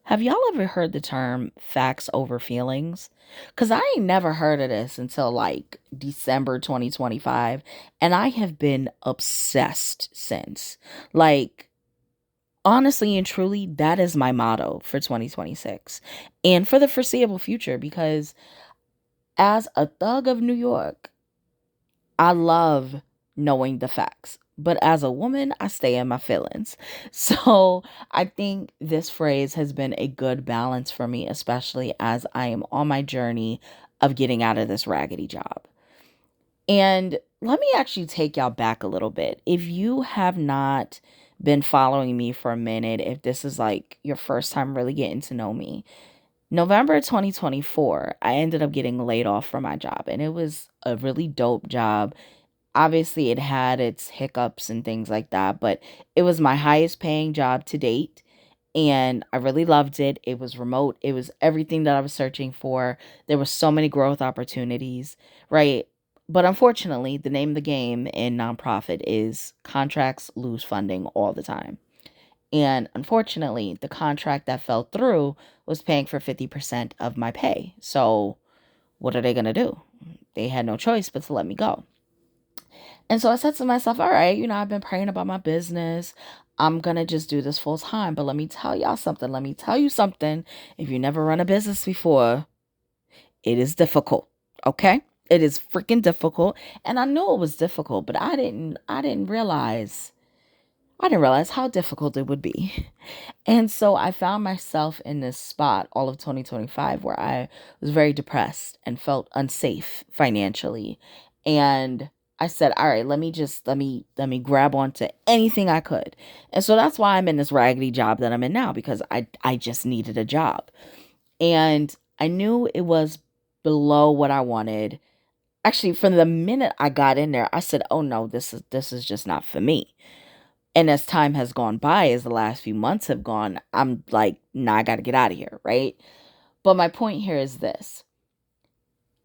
Have y'all ever heard the term facts over feelings? Because I ain't never heard of this until like December 2025, and I have been obsessed since. Like, honestly and truly, that is my motto for 2026 and for the foreseeable future because as a thug of New York, I love knowing the facts. But as a woman, I stay in my feelings. So I think this phrase has been a good balance for me, especially as I am on my journey of getting out of this raggedy job. And let me actually take y'all back a little bit. If you have not been following me for a minute, if this is like your first time really getting to know me, November 2024, I ended up getting laid off from my job, and it was a really dope job. Obviously, it had its hiccups and things like that, but it was my highest paying job to date. And I really loved it. It was remote. It was everything that I was searching for. There were so many growth opportunities, right? But unfortunately, the name of the game in nonprofit is contracts lose funding all the time. And unfortunately, the contract that fell through was paying for 50% of my pay. So, what are they going to do? They had no choice but to let me go. And so I said to myself, all right, I've been praying about my business. I'm going to just do this full time. But let me tell y'all something. Let me tell you something. If you never run a business before, it is difficult. Okay? It is freaking difficult. And I knew it was difficult, but I didn't realize how difficult it would be. And so I found myself in this spot all of 2025 where I was very depressed and felt unsafe financially. And I said, all right, let me grab onto anything I could. And so that's why I'm in this raggedy job that I'm in now because I just needed a job. And I knew it was below what I wanted. Actually, from the minute I got in there, I said, "Oh no, this is just not for me." And as time has gone by, as the last few months have gone, I'm like, nah, I got to get out of here, right? But my point here is this.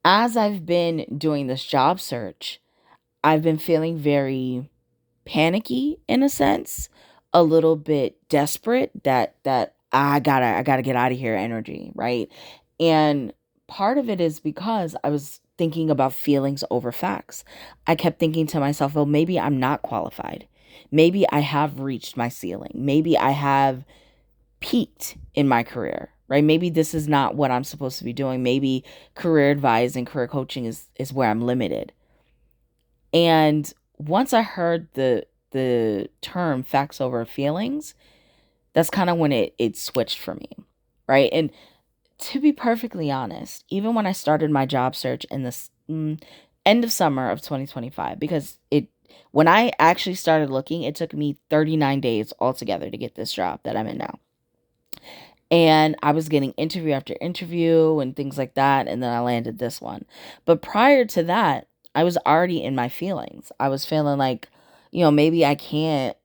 As I've been doing this job search, I've been feeling very panicky in a sense, a little bit desperate that I gotta get out of here energy, right? And part of it is because I was thinking about feelings over facts. I kept thinking to myself, well, maybe I'm not qualified. Maybe I have reached my ceiling. Maybe I have peaked in my career, right? Maybe this is not what I'm supposed to be doing. Maybe career advice and career coaching is where I'm limited. And once I heard the term facts over feelings, that's kind of when it switched for me, right? And to be perfectly honest, even when I started my job search in the end of summer of 2025, because it when I actually started looking, it took me 39 days altogether to get this job that I'm in now. And I was getting interview after interview and things like that. And then I landed this one. But prior to that, I was already in my feelings. I was feeling like, maybe I can't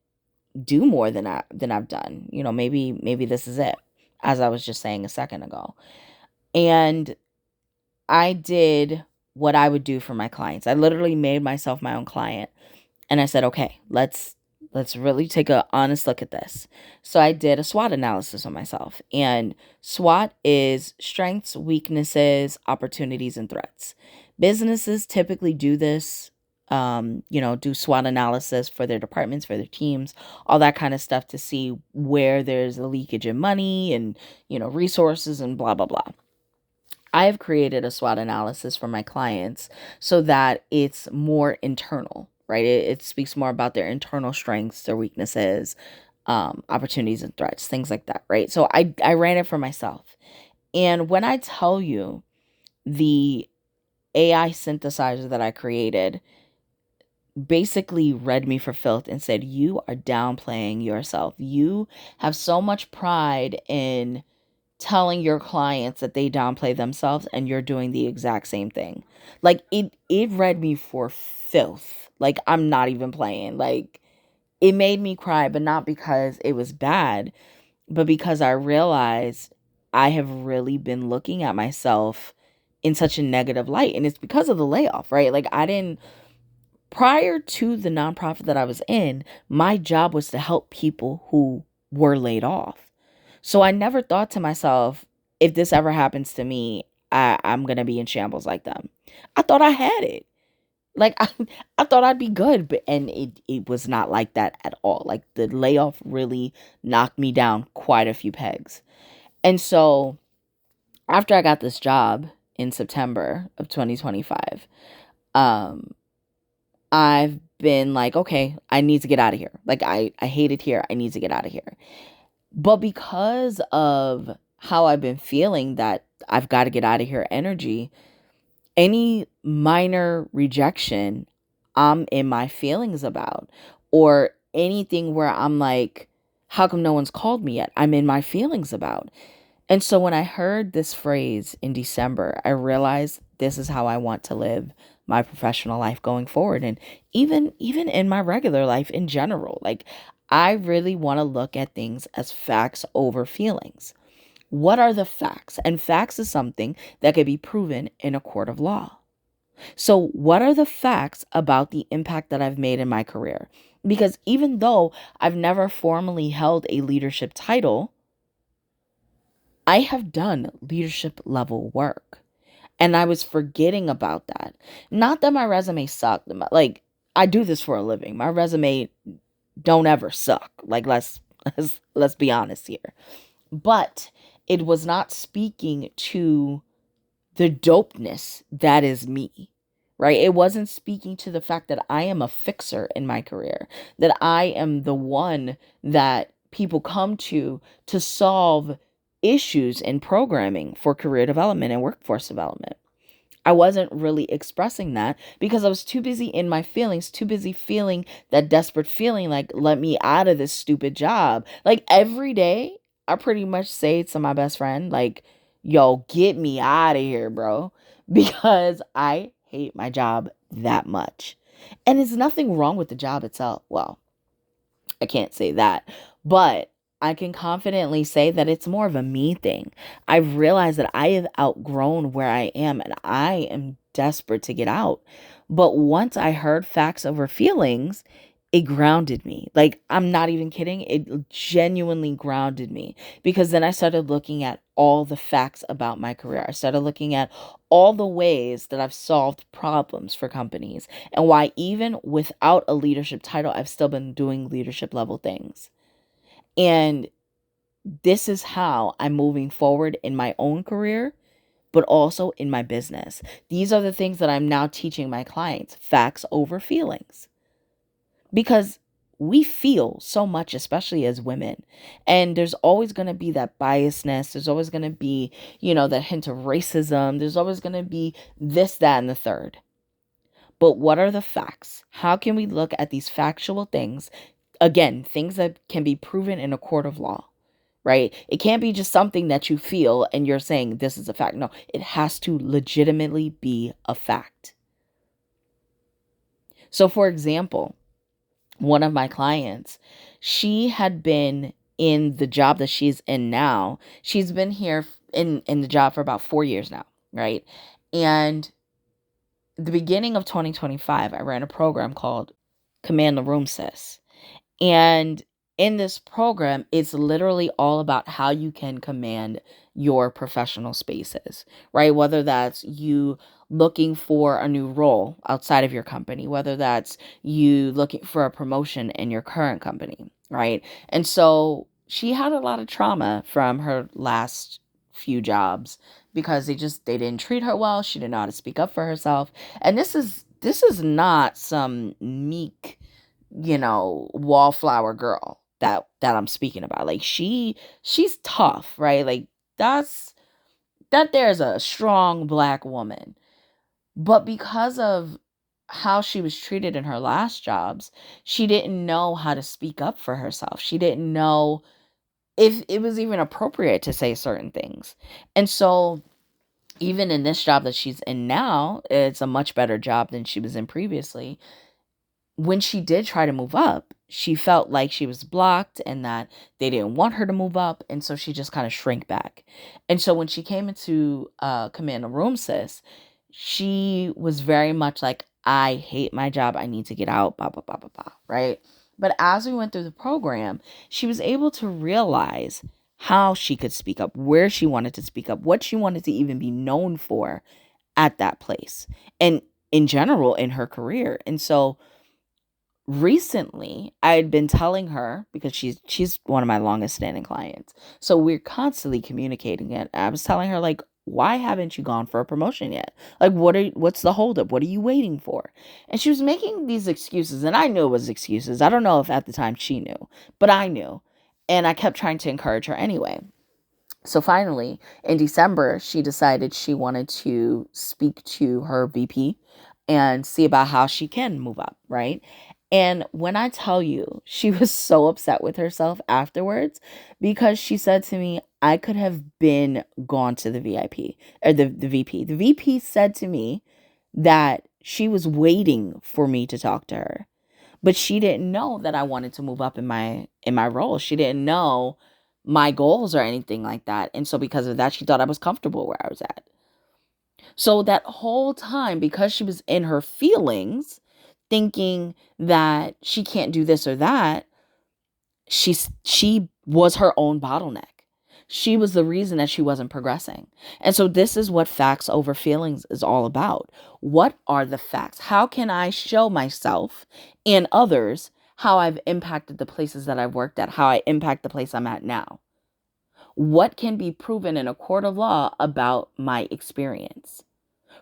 do more than I've done. Maybe this is it, as I was just saying a second ago. And I did what I would do for my clients. I literally made myself my own client. And I said, okay, let's really take a honest look at this. So I did a SWOT analysis on myself. And SWOT is strengths, weaknesses, opportunities, and threats. Businesses typically do this, do SWOT analysis for their departments, for their teams, all that kind of stuff to see where there's a leakage in money and, resources and blah, blah, blah. I have created a SWOT analysis for my clients so that it's more internal, right? It speaks more about their internal strengths, their weaknesses, opportunities and threats, things like that, right? So I ran it for myself. And when I tell you the AI synthesizer that I created basically read me for filth and said, you are downplaying yourself. You have so much pride in telling your clients that they downplay themselves and you're doing the exact same thing. Like it read me for filth. Like I'm not even playing. Like it made me cry, but not because it was bad, but because I realized I have really been looking at myself in such a negative light. And it's because of the layoff, right? Like I didn't prior to the nonprofit that I was in, my job was to help people who were laid off. So I never thought to myself, if this ever happens to me, I'm going to be in shambles like them. I thought I had it. Like I thought I'd be good, but and it was not like that at all. Like the layoff really knocked me down quite a few pegs. And so after I got this job in September of 2025, um I've been like, okay, I need to get out of here. Like I hate it here. I need to get out of here. But because of how I've been feeling that I've got to get out of here energy, any minor rejection I'm in my feelings about, or anything where I'm like, how come no one's called me yet? I'm in my feelings about. And so when I heard this phrase in December, I realized this is how I want to live my professional life going forward, and even in my regular life in general. Like I really want to look at things as facts over feelings. What are the facts? And facts is something that can be proven in a court of law. So, what are the facts about the impact that I've made in my career? Because even though I've never formally held a leadership title, I have done leadership level work. And I was forgetting about that. Not that my resume sucked. Like, I do this for a living. My resume don't ever suck. Like, let's be honest here. But it was not speaking to the dopeness that is me, right? It wasn't speaking to the fact that I am a fixer in my career, that I am the one that people come to solve issues in programming for career development and workforce development. I wasn't really expressing that because I was too busy in my feelings, too busy feeling that desperate feeling like, let me out of this stupid job. Like every day, I pretty much say to my best friend, like, yo, get me out of here, bro. Because I hate my job that much. And it's nothing wrong with the job itself. Well, I can't say that, but I can confidently say that it's more of a me thing. I've realized that I have outgrown where I am and I am desperate to get out. But once I heard facts over feelings, it grounded me. Like, I'm not even kidding. It genuinely grounded me because then I started looking at all the facts about my career. I started looking at all the ways that I've solved problems for companies and why, even without a leadership title, I've still been doing leadership level things. And this is how I'm moving forward in my own career, but also in my business. These are the things that I'm now teaching my clients: facts over feelings. Because we feel so much, especially as women. And there's always going to be that biasness. There's always going to be, that hint of racism. There's always going to be this, that, and the third. But what are the facts? How can we look at these factual things? Again, things that can be proven in a court of law, right? It can't be just something that you feel and you're saying this is a fact. No, it has to legitimately be a fact. So, for example, one of my clients, she had been in the job that she's in now. She's been here in the job for about 4 years now, right? And the beginning of 2025, I ran a program called Command the Room, Sis. And in this program, it's literally all about how you can command your professional spaces, right? Whether that's you looking for a new role outside of your company, whether that's you looking for a promotion in your current company, right? And so she had a lot of trauma from her last few jobs because they didn't treat her well. She didn't know how to speak up for herself. And this is not some meek, wallflower girl that I'm speaking about. Like she's tough, right? Like there's a strong black woman. But because of how she was treated in her last jobs, she didn't know how to speak up for herself. She didn't know if it was even appropriate to say certain things. And so even in this job that she's in now, it's a much better job than she was in previously. When she did try to move up, she felt like she was blocked and that they didn't want her to move up. And so she just kind of shrank back. And so when she came into Command the Room, Sis, she was very much like, I hate my job. I need to get out, blah, blah, blah, blah, blah, right? But as we went through the program, she was able to realize how she could speak up, where she wanted to speak up, what she wanted to even be known for at that place, and in general in her career. And so recently I had been telling her, because she's one of my longest standing clients, so we're constantly communicating it. I was telling her, like, why haven't you gone for a promotion yet? Like, what's the holdup? What are you waiting for? And she was making these excuses, and I knew it was excuses. I don't know if at the time she knew, but I knew. And I kept trying to encourage her anyway. So finally, in December, she decided she wanted to speak to her VP and see about how she can move up, right? And when I tell you, she was so upset with herself afterwards, because she said to me, I could have been gone to the VIP or the VP. The VP said to me that she was waiting for me to talk to her, but she didn't know that I wanted to move up in my role. She didn't know my goals or anything like that. And so because of that, she thought I was comfortable where I was at. So that whole time, because she was in her feelings, thinking that she can't do this or that, she was her own bottleneck. She was the reason that she wasn't progressing. And so this is what facts over feelings is all about. What are the facts? How can I show myself and others how I've impacted the places that I've worked at, how I impact the place I'm at now? What can be proven in a court of law about my experience?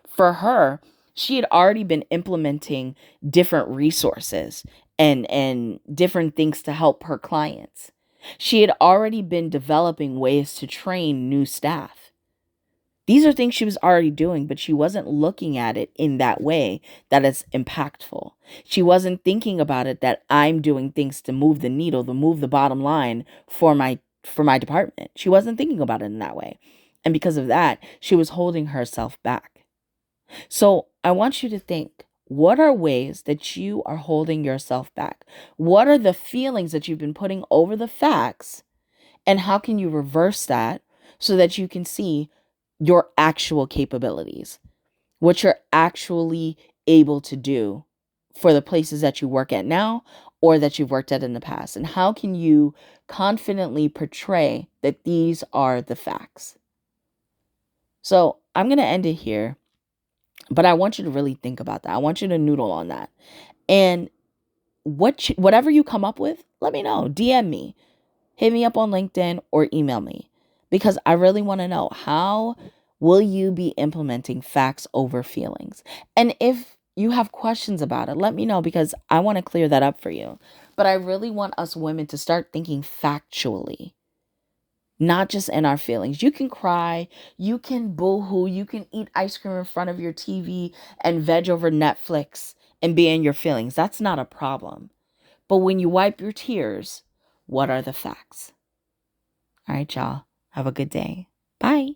For her, she had already been implementing different resources and different things to help her clients. She had already been developing ways to train new staff. These are things she was already doing, but she wasn't looking at it in that way that is impactful. She wasn't thinking about it that I'm doing things to move the needle, to move the bottom line for my department. She wasn't thinking about it in that way. And because of that, she was holding herself back. So I want you to think, what are ways that you are holding yourself back? What are the feelings that you've been putting over the facts? And how can you reverse that so that you can see your actual capabilities, what you're actually able to do for the places that you work at now or that you've worked at in the past? And how can you confidently portray that these are the facts? So I'm going to end it here. But I want you to really think about that. I want you to noodle on that. And whatever you come up with, let me know. DM me. Hit me up on LinkedIn or email me. Because I really want to know, how will you be implementing facts over feelings? And if you have questions about it, let me know, because I want to clear that up for you. But I really want us women to start thinking factually, not just in our feelings. You can cry, you can boo-hoo, you can eat ice cream in front of your TV and veg over Netflix and be in your feelings. That's not a problem. But when you wipe your tears, what are the facts? All right, y'all. Have a good day. Bye.